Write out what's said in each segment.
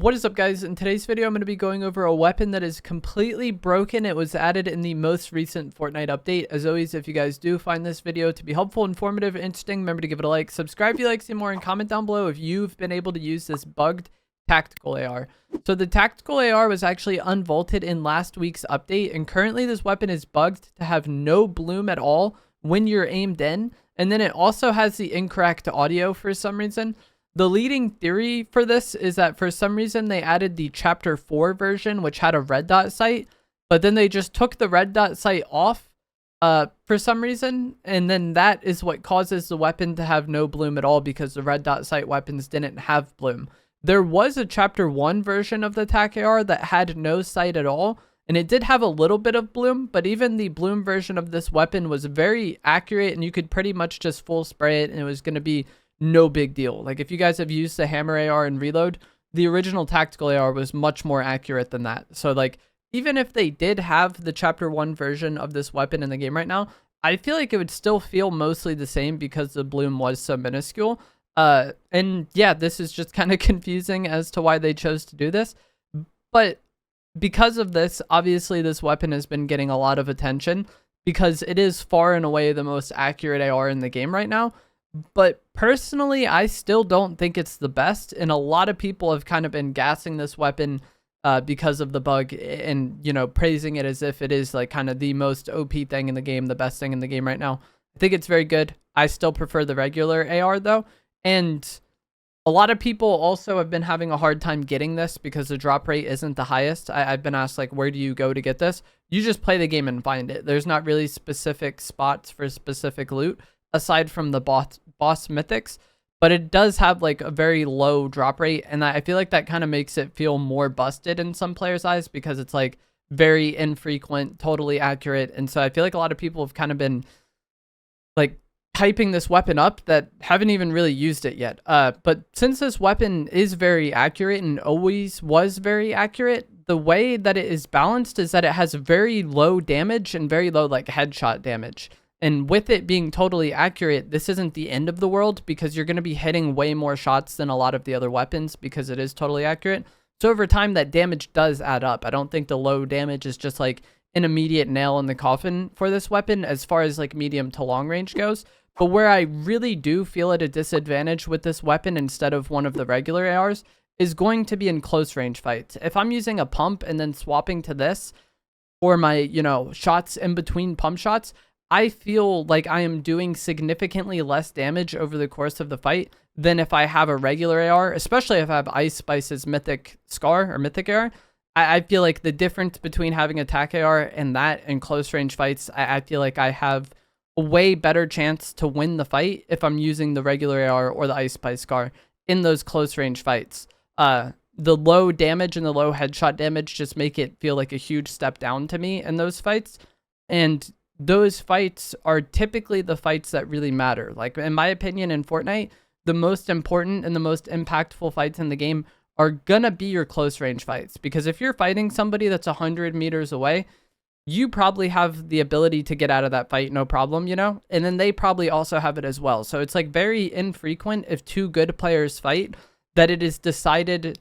What is up, guys? In today's video, I'm going to be going over a weapon that is completely broken. It was added in the most recent Fortnite update. As always, if you guys do find this video to be helpful, informative, interesting, remember to give it a like, subscribe if you like to see more, and comment down below if you've been able to use this bugged tactical AR. So the tactical AR was actually unvaulted in last week's update, and currently this weapon is bugged to have no bloom at all when you're aimed in, and then it also has the incorrect audio for some reason. The leading theory for this is that for some reason they added the chapter 4 version, which had a red dot sight, but then they just took the red dot sight off for some reason, and then that is what causes the weapon to have no bloom at all, because the red dot sight weapons didn't have bloom. There was a chapter 1 version of the TAC AR that had no sight at all, and it did have a little bit of bloom, but even the bloom version of this weapon was very accurate, and you could pretty much just full spray it, and it was going to be no big deal. Like, if you guys have used the hammer AR and reload, the original tactical AR was much more accurate than that. So like, even if they did have the chapter 1 version of this weapon in the game right now, I feel like it would still feel mostly the same because the bloom was so minuscule. And yeah, this is just kind of confusing as to why they chose to do this. But because of this, obviously this weapon has been getting a lot of attention because it is far and away the most accurate AR in the game right now. But personally, I still don't think it's the best, and a lot of people have kind of been gassing this weapon because of the bug and, you know, praising it as if it is like kind of the most OP thing in the game, the best thing in the game right now. I think it's very good. I still prefer the regular AR though, and a lot of people also have been having a hard time getting this because the drop rate isn't the highest. I've been asked, like, where do you go to get this? You just play the game and find it. There's not really specific spots for specific loot aside from the boss mythics, but it does have like a very low drop rate, and I feel like that kind of makes it feel more busted in some players' eyes because it's like very infrequent, totally accurate. And so I feel like a lot of people have kind of been like hyping this weapon up that haven't even really used it yet. But since this weapon is very accurate and always was very accurate, the way that it is balanced is that it has very low damage and very low like headshot damage. And with it being totally accurate, this isn't the end of the world because you're going to be hitting way more shots than a lot of the other weapons because it is totally accurate. So over time, that damage does add up. I don't think the low damage is just like an immediate nail in the coffin for this weapon as far as like medium to long range goes. But where I really do feel at a disadvantage with this weapon instead of one of the regular ARs is going to be in close range fights. If I'm using a pump and then swapping to this for my, you know, shots in between pump shots, I feel like I am doing significantly less damage over the course of the fight than if I have a regular AR, especially if I have Ice Spice's Mythic Scar or Mythic AR. I feel like the difference between having a TAC AR and that in close range fights, I feel like I have a way better chance to win the fight if I'm using the regular AR or the Ice Spice Scar in those close range fights. The low damage and the low headshot damage just make it feel like a huge step down to me in those fights. And those fights are typically the fights that really matter. Like, in my opinion, in Fortnite, the most important and the most impactful fights in the game are gonna be your close range fights. Because if you're fighting somebody that's 100 meters away, you probably have the ability to get out of that fight no problem, you know? And then they probably also have it as well. So it's like very infrequent if two good players fight that it is decided,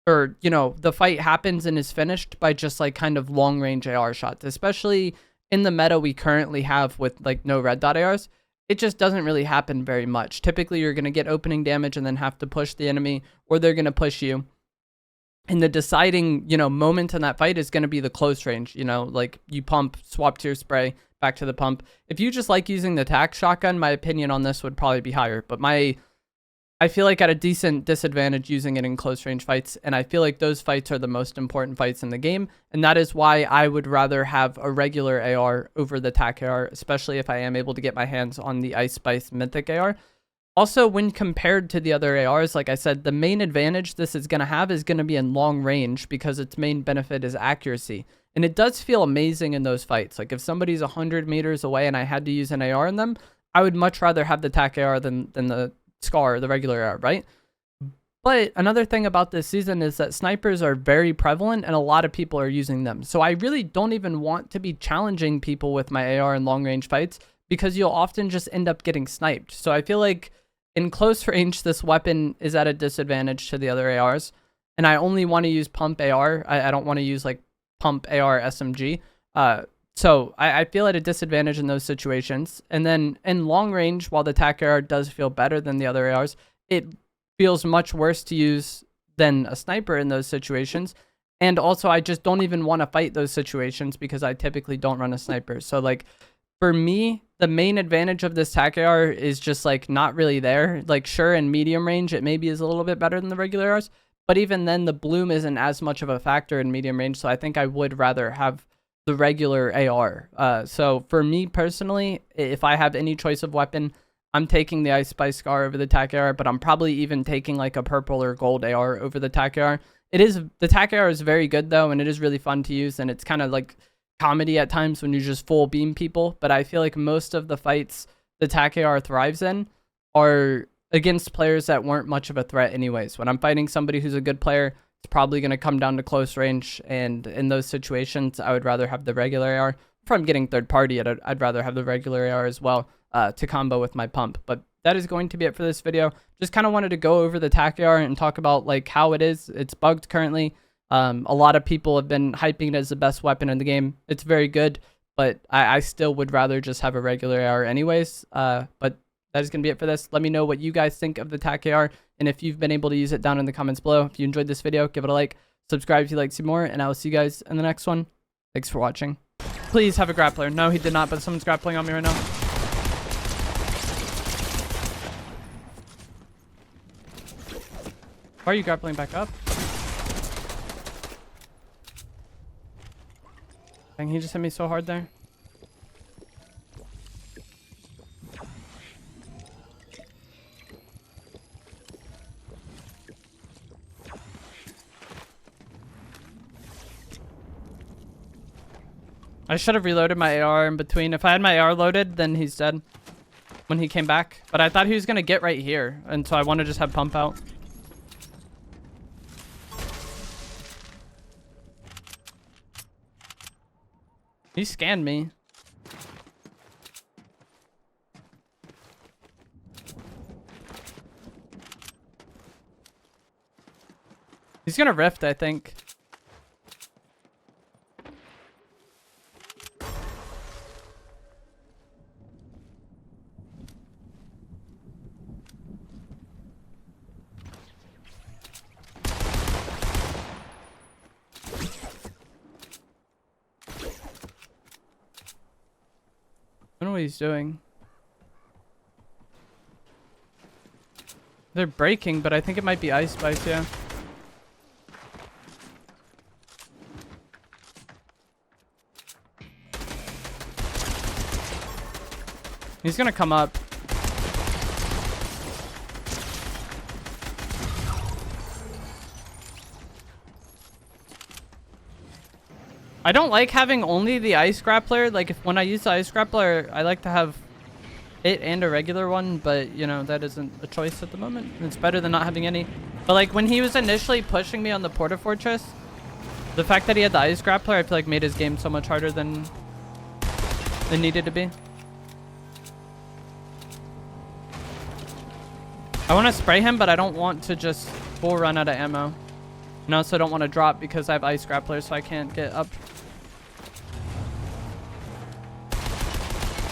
or, you know, the fight happens and is finished by just like kind of long range AR shots, especially in the meta we currently have with like no red dot ARs. It just doesn't really happen very much. Typically, you're going to get opening damage and then have to push the enemy, or they're going to push you. And the deciding, you know, moment in that fight is going to be the close range. You know, like you pump, swap to your spray, back to the pump. If you just like using the tac shotgun, my opinion on this would probably be higher. But I feel like at a decent disadvantage using it in close range fights, and I feel like those fights are the most important fights in the game, and that is why I would rather have a regular AR over the TAC AR, especially if I am able to get my hands on the Ice Spice Mythic AR. Also, when compared to the other ARs, like I said, the main advantage this is going to have is going to be in long range because its main benefit is accuracy. And it does feel amazing in those fights. Like if somebody's 100 meters away and I had to use an AR in them, I would much rather have the TAC AR than the Scar, the regular AR, right? But another thing about this season is that snipers are very prevalent and a lot of people are using them. So I really don't even want to be challenging people with my AR in long range fights because you'll often just end up getting sniped. So I feel like in close range, this weapon is at a disadvantage to the other ARs. and I only want to use pump AR. I don't want to use like pump AR SMG. So I feel at a disadvantage in those situations. And then in long range, while the TAC AR does feel better than the other ARs, it feels much worse to use than a sniper in those situations. And also, I just don't even want to fight those situations because I typically don't run a sniper. So like, for me, the main advantage of this TAC AR is just like not really there. Like, sure, in medium range, it maybe is a little bit better than the regular ARs, but even then the bloom isn't as much of a factor in medium range. So I think I would rather have the regular AR. So for me personally, if I have any choice of weapon, I'm taking the Ice Spice Scar over the TAC AR, but I'm probably even taking like a purple or gold AR over the TAC AR. The TAC AR is very good though, and it is really fun to use, and it's kind of like comedy at times when you just full beam people, but I feel like most of the fights the TAC AR thrives in are against players that weren't much of a threat anyways. When I'm fighting somebody who's a good player, it's probably going to come down to close range, and in those situations, I would rather have the regular AR. If I'm getting third party, I'd rather have the regular AR as well to combo with my pump. But that is going to be it for this video. Just kind of wanted to go over the TAC AR and talk about like how it is. It's bugged currently. A lot of people have been hyping it as the best weapon in the game. It's very good, but I still would rather just have a regular AR anyways. But that is going to be it for this. Let me know what you guys think of the TAC AR, and if you've been able to use it down in the comments below. If you enjoyed this video, give it a like, subscribe if you'd like to see more, and I will see you guys in the next one. Thanks for watching. Please have a grappler. No, he did not, but someone's grappling on me right now. Why are you grappling back up? Dang, he just hit me so hard there. I should have reloaded my AR in between. If I had my AR loaded, then he's dead when he came back. But I thought he was going to get right here, and so I want to just have pump out. He scanned me. He's gonna rift, I think. I don't know what he's doing. They're breaking, but I think it might be Ice Spice, yeah. He's gonna come up. I don't like having only the ice grappler. Like, when I use the ice grappler, I like to have it and a regular one, but you know, that isn't a choice at the moment. It's better than not having any. But like, when he was initially pushing me on the Porta Fortress, the fact that he had the ice grappler, I feel like made his game so much harder than it needed to be. I want to spray him, but I don't want to just full run out of ammo. And I also don't want to drop because I have ice grappler, so I can't get up.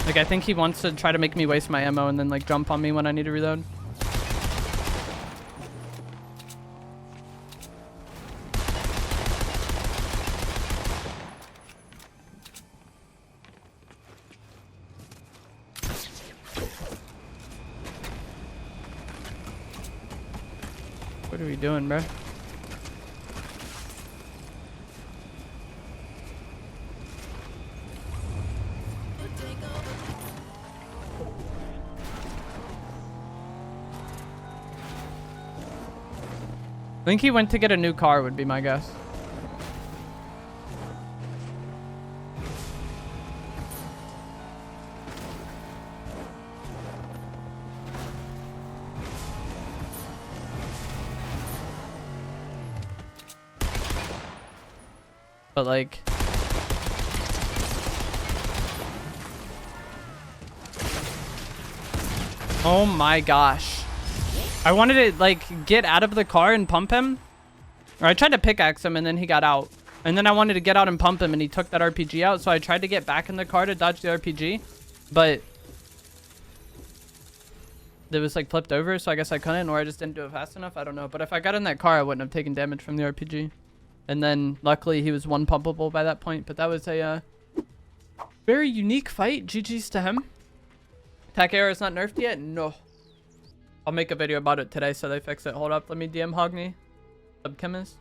Like, I think he wants to try to make me waste my ammo and then like jump on me when I need to reload. What are we doing, bro? I think he went to get a new car, would be my guess. But like, oh my gosh. I wanted to like get out of the car and pump him. Or I tried to pickaxe him and then he got out. And then I wanted to get out and pump him and he took that RPG out. So I tried to get back in the car to dodge the RPG. But it was like flipped over. So I guess I couldn't, or I just didn't do it fast enough. I don't know. But if I got in that car, I wouldn't have taken damage from the RPG. And then luckily he was one pumpable by that point. But that was a very unique fight. GG's to him. Attack arrow is not nerfed yet? No. I'll make a video about it today so they fix it. Hold up. Let me DM Hogny. Subchemist.